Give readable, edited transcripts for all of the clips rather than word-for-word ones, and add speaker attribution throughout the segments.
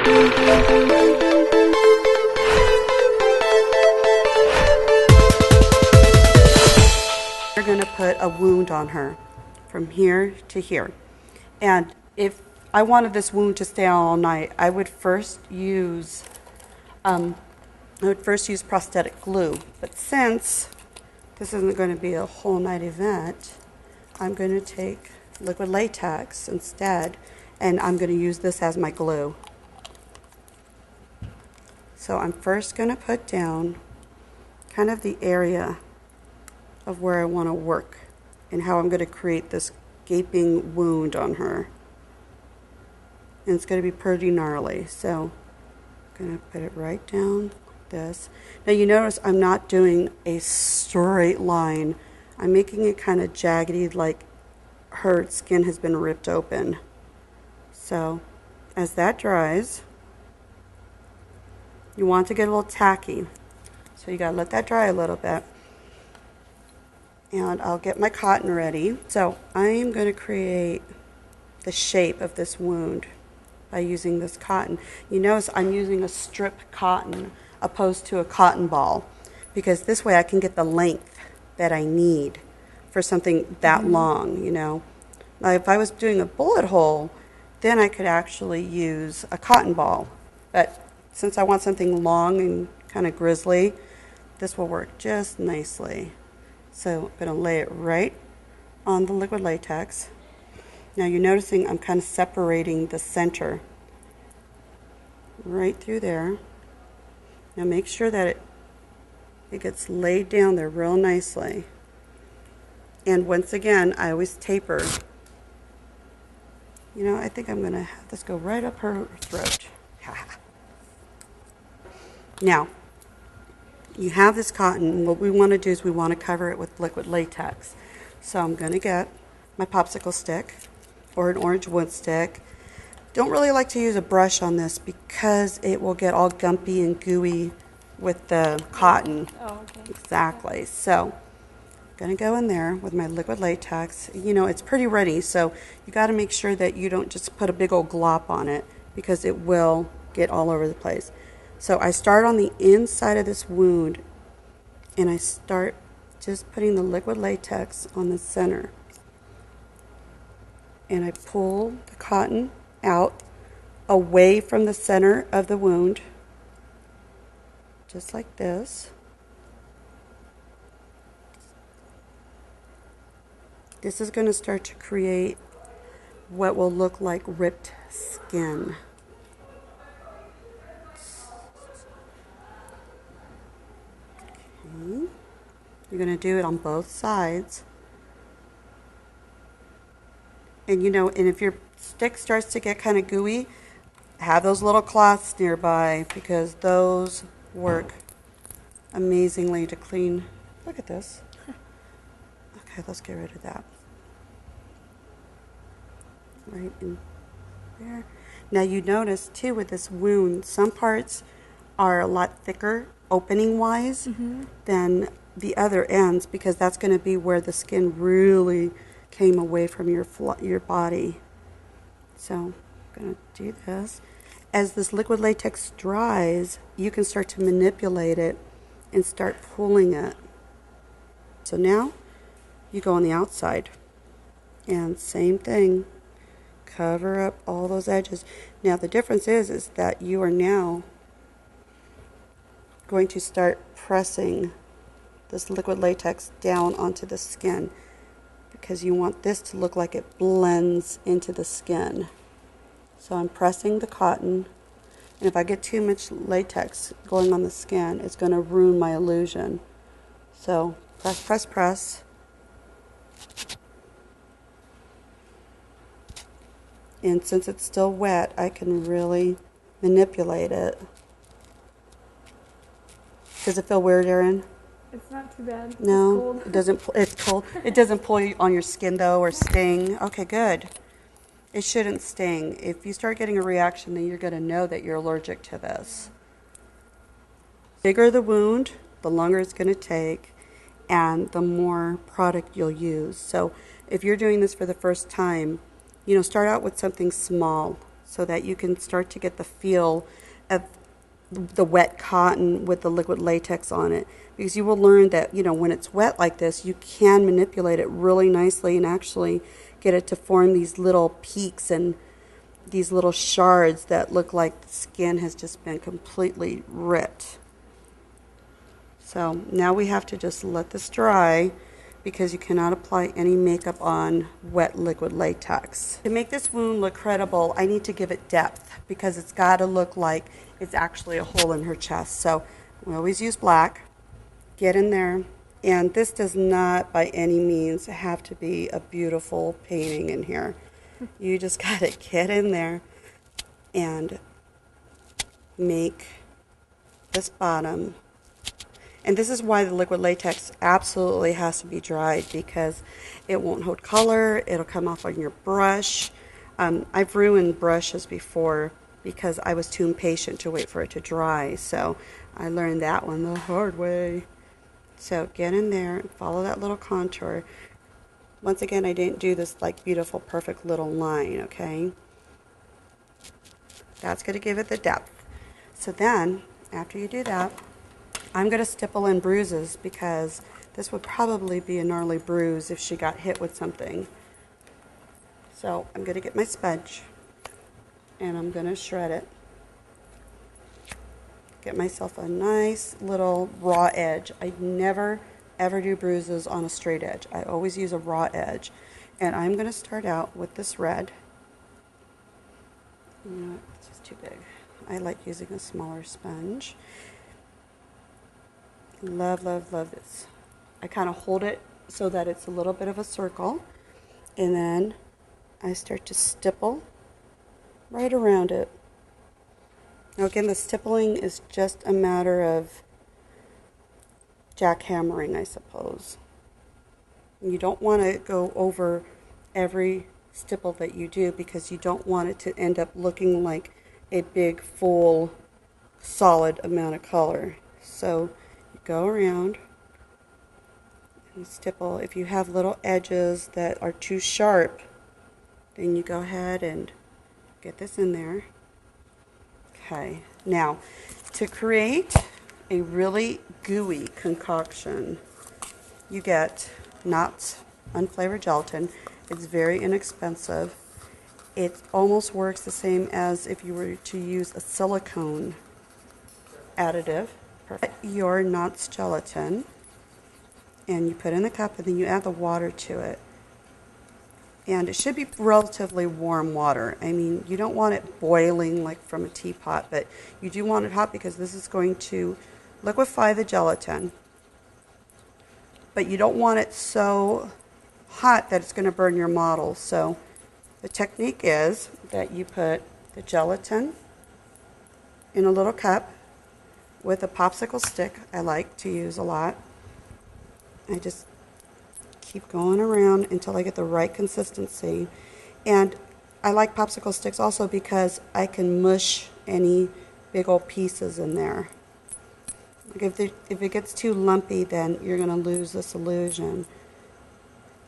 Speaker 1: We're going to put a wound on her from here to here. And if I wanted this wound to stay on all night, I would first use prosthetic glue. But since this isn't going to be a whole night event, I'm going to take liquid latex instead, and I'm going to use this as my glue. So I'm first going to put down kind of the area of where I want to work and how I'm going to create this gaping wound on her. And it's going to be pretty gnarly. So I'm going to put it right down like this. Now you notice I'm not doing a straight line. I'm making it kind of jaggedy, like her skin has been ripped open. So as that dries, you want to get a little tacky. So you got to let that dry a little bit. And I'll get my cotton ready. So I'm going to create the shape of this wound by using this cotton. You notice I'm using a strip cotton opposed to a cotton ball, because this way I can get the length that I need for something that long, you know. Now, if I was doing a bullet hole, then I could actually use a cotton ball. But since I want something long and kind of grisly, this will work just nicely. So I'm going to lay it right on the liquid latex. Now you're noticing I'm kind of separating the center right through there. Now make sure that it gets laid down there real nicely. And once again, I always taper. You know, I think I'm going to have this go right up her throat. Now, you have this cotton. What we want to do is we want to cover it with liquid latex. So I'm going to get my popsicle stick or an orange wood stick. Don't really like to use a brush on this because it will get all gumpy and gooey with the cotton.
Speaker 2: Oh, okay.
Speaker 1: Exactly. So I'm going to go in there with my liquid latex. You know, it's pretty ready, so you got to make sure that you don't just put a big old glop on it, because it will get all over the place. So I start on the inside of this wound, and I start just putting the liquid latex on the center. And I pull the cotton out away from the center of the wound, just like this. This is going to start to create what will look like ripped skin. Okay. You're going to do it on both sides. And you know, and if your stick starts to get kind of gooey, have those little cloths nearby, because those work amazingly to clean. Look at this. Okay, let's get rid of that. Right in there. Now you notice too with this wound, some parts are a lot thicker opening wise than the other ends, because that's going to be where the skin really came away from your body. So I'm going to do this. As this liquid latex dries, you can start to manipulate it and start pulling it. So now you go on the outside, and same thing, cover up all those edges. Now the difference is that you are now going to start pressing this liquid latex down onto the skin, because you want this to look like it blends into the skin. So I'm pressing the cotton, and if I get too much latex going on the skin, it's going to ruin my illusion. So press, press, press. And since it's still wet, I can really manipulate it. Does it feel weird, Erin?
Speaker 2: It's not too bad.
Speaker 1: No,
Speaker 2: it's cold.
Speaker 1: It doesn't. It's cold. It doesn't pull you on your skin though, or sting. Okay, good. It shouldn't sting. If you start getting a reaction, then you're going to know that you're allergic to this. The bigger the wound, the longer it's going to take, and the more product you'll use. So if you're doing this for the first time, you know, start out with something small. so that you can start to get the feel of the wet cotton with the liquid latex on it, because you will learn that, when it's wet like this, you can manipulate it really nicely and actually get it to form these little peaks and these little shards that look like the skin has just been completely ripped. So now we have to just let this dry, because you cannot apply any makeup on wet liquid latex. To make this wound look credible, I need to give it depth, because it's got to look like it's actually a hole in her chest. So we always use black. Get in there. And this does not by any means have to be a beautiful painting in here. You just got to get in there and make this bottom. And this is why the liquid latex absolutely has to be dried, because it won't hold color. It'll come off on your brush. I've ruined brushes before because I was too impatient to wait for it to dry. So I learned that one the hard way. So get in there and follow that little contour. Once again, I didn't do this like beautiful, perfect little line, okay? That's going to give it the depth. So then, after you do that, I'm going to stipple in bruises, because this would probably be a gnarly bruise if she got hit with something. So I'm going to get my sponge and I'm going to shred it. Get myself a nice little raw edge. I never ever do bruises on a straight edge. I always use a raw edge. And I'm going to start out with this red. No, it's just too big. I like using a smaller sponge. Love, love, love this. I kind of hold it so that it's a little bit of a circle, and then I start to stipple right around it. Now again, the stippling is just a matter of jackhammering, I suppose. You don't want to go over every stipple that you do, because you don't want it to end up looking like a big, full, solid amount of color. So go around and stipple. If you have little edges that are too sharp, then you go ahead and get this in there. Okay, now to create a really gooey concoction, you get Knott's unflavored gelatin. It's very inexpensive. It almost works the same as if you were to use a silicone additive. Perfect. Your Knott's gelatin, and you put in the cup, and then you add the water to it. And it should be relatively warm water. I mean, you don't want it boiling like from a teapot, but you do want it hot, because this is going to liquefy the gelatin. But you don't want it so hot that it's going to burn your model. So the technique is that you put the gelatin in a little cup with a popsicle stick. I like to use a lot. I just keep going around until I get the right consistency. And I like popsicle sticks also because I can mush any big old pieces in there. Like if it gets too lumpy, then you're going to lose this illusion.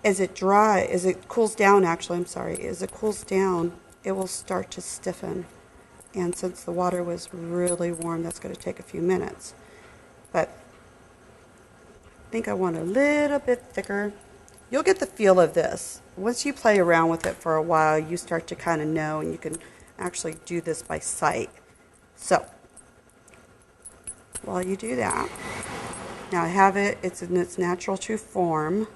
Speaker 1: As it cools down, actually, I'm sorry, as it cools down, it will start to stiffen. And since the water was really warm, that's going to take a few minutes. But I think I want a little bit thicker. You'll get the feel of this. Once you play around with it for a while, you start to kind of know, and you can actually do this by sight. So, while you do that, now I have it, it's in its natural true form.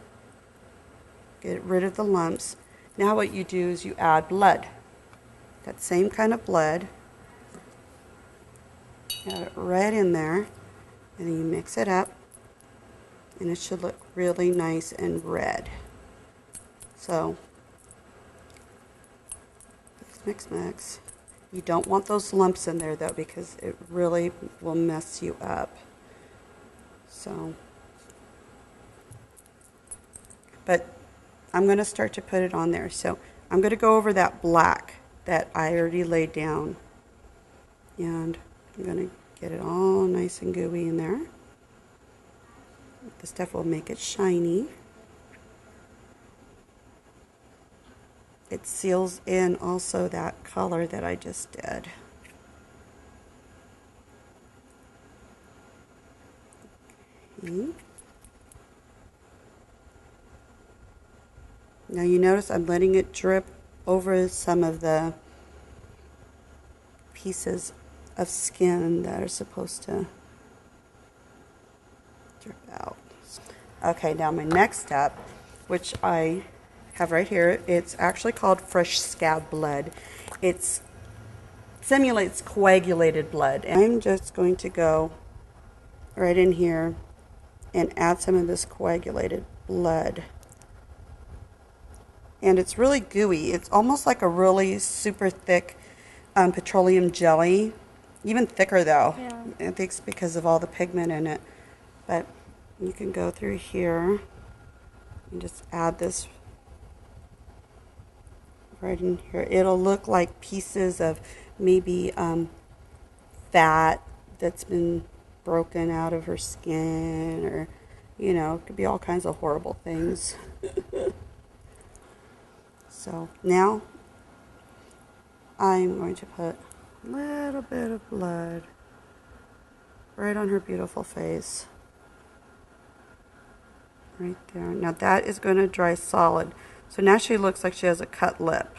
Speaker 1: Get rid of the lumps. Now what you do is you add blood. That same kind of blood. Add it right in there, and then you mix it up, and it should look really nice and red. So, mix. You don't want those lumps in there though, because it really will mess you up. So, but I'm going to start to put it on there. So I'm going to go over that black that I already laid down, and I'm going to get it all nice and gooey in there. The stuff will make it shiny. it seals in also that color that I just did. Okay. Now you notice I'm letting it drip over some of the pieces of skin that are supposed to drip out. Okay, now my next step, which I have right here, it's actually called fresh scab blood. It simulates coagulated blood. And I'm just going to go right in here and add some of this coagulated blood. And it's really gooey. It's almost like a really super thick petroleum jelly. Even thicker though.
Speaker 2: Yeah.
Speaker 1: I think it's because of all the pigment in it. But you can go through here and just add this right in here. It'll look like pieces of maybe fat that's been broken out of her skin, or, you know, it could be all kinds of horrible things. So now I'm going to put a little bit of blood right on her beautiful face. Right there. Now that is going to dry solid. So now she looks like she has a cut lip.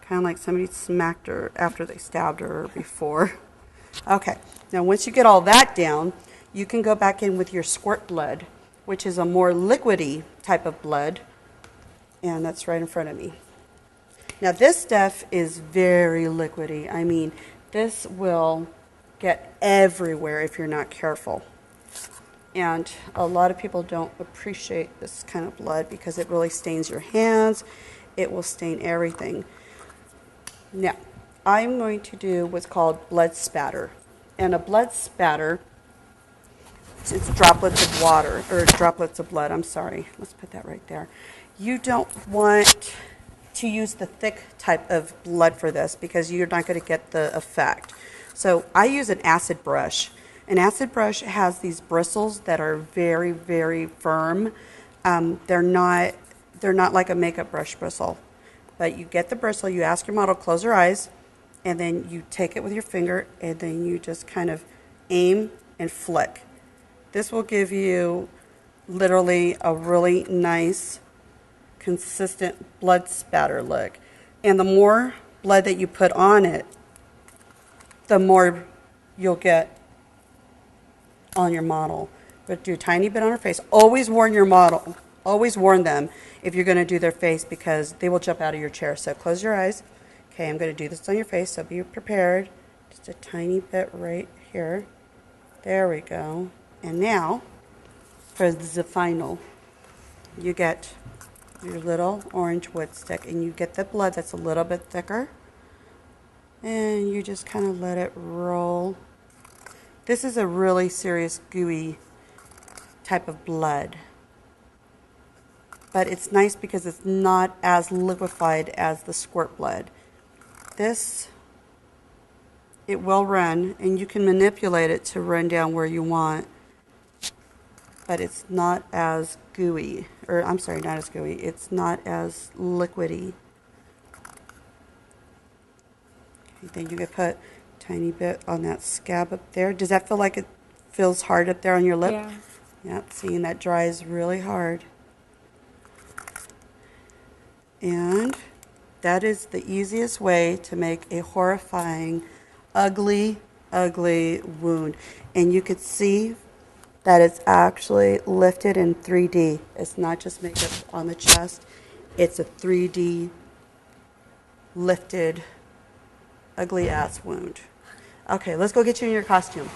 Speaker 1: Kind of like somebody smacked her after they stabbed her or before. Okay. Now once you get all that down, you can go back in with your squirt blood, which is a more liquidy type of blood. And that's right in front of me. Now this stuff is very liquidy. I mean, this will get everywhere if you're not careful. And a lot of people don't appreciate this kind of blood because it really stains your hands. It will stain everything. Now, I'm going to do what's called blood spatter. And a blood spatter, it's droplets of water, or droplets of blood, I'm sorry. Let's put that right there. You don't want to use the thick type of blood for this because you're not going to get the effect. So I use an acid brush. An acid brush has these bristles that are very, very firm. They're not like a makeup brush bristle. But you get the bristle, you ask your model, close her eyes, and then you take it with your finger, and then you just kind of aim and flick. This will give you literally a really nice, consistent blood spatter look. And the more blood that you put on it, the more you'll get on your model. But do a tiny bit on her face. Always warn your model. Always warn them if you're going to do their face because they will jump out of your chair. So close your eyes. Okay, I'm going to do this on your face, so be prepared. Just a tiny bit right here. There we go. And now, for the final, you get your little orange wood stick, and you get the blood that's a little bit thicker, and you just kind of let it roll. This is a really serious gooey type of blood, but it's nice because it's not as liquefied as the squirt blood. This, it will run, and you can manipulate it to run down where you want, but it's not as gooey, or I'm sorry, not as gooey, it's not as liquidy. Okay, then you can put a tiny bit on that scab up there. Does that feel like it feels hard up there on your lip?
Speaker 2: Yeah.
Speaker 1: Yep, seeing that dries really hard. And that is the easiest way to make a horrifying, ugly, ugly wound. And you could see that it's actually lifted in 3D. It's not just makeup on the chest. It's a 3D lifted, ugly ass wound. Okay, let's go get you in your costume.